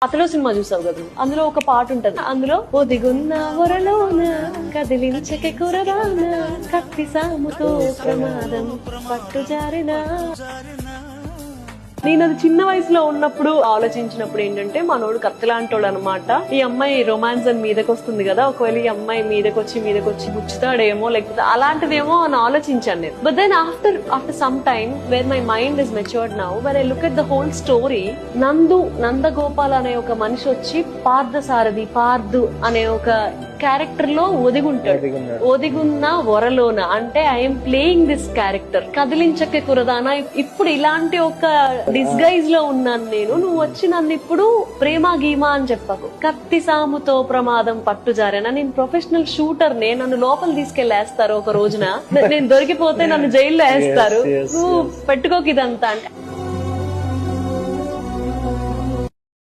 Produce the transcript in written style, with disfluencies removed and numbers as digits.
అతలో cinema చూసావు కదా, అందులో ఒక పాట ఉంటది. అందులో ఒదిగున్న వరలోన కదిలించకే కురరాన కత్తి సాముతో ప్రమాదం పట్టు జారిన. నేను అది చిన్న వయసులో ఉన్నప్పుడు ఆలోచించినప్పుడు ఏంటంటే, మనోడు కత్తిలాంటోడు అనమాట. ఈ అమ్మాయి రొమాన్స్ అని మీదకి వస్తుంది కదా, ఒకవేళ ఈ అమ్మాయి మీదకొచ్చి ముచ్చుతాడేమో, లేకపోతే అలాంటిదేమో అని ఆలోచించాను నేను. But then after some time where my mind is matured now, where I look at the whole story, Nandagopal అనే ఒక మనిషి వచ్చి పార్థు అనే ఒక క్యారెక్టర్ లో ఒదిగున్న వరలోన, అంటే ఐఎమ్ ప్లేయింగ్ దిస్ క్యారెక్టర్. కదిలించకే కురదానా, ఇప్పుడు ఇలాంటి ఒక డిస్గైజ్ లో ఉన్నాను నేను. నువ్వు వచ్చి నన్ను ఇప్పుడు ప్రేమ గీమా అని చెప్పకు, కత్తి సాముతో ప్రమాదం పట్టు జారేనా. నేను ప్రొఫెషనల్ షూటర్ నే, నన్ను లోపల తీసుకెళ్లేస్తారు ఒక రోజున. నేను దొరికిపోతే నన్ను జైల్లో వేస్తారు. నువ్వు పెట్టుకోకి ఇదంతా అంటే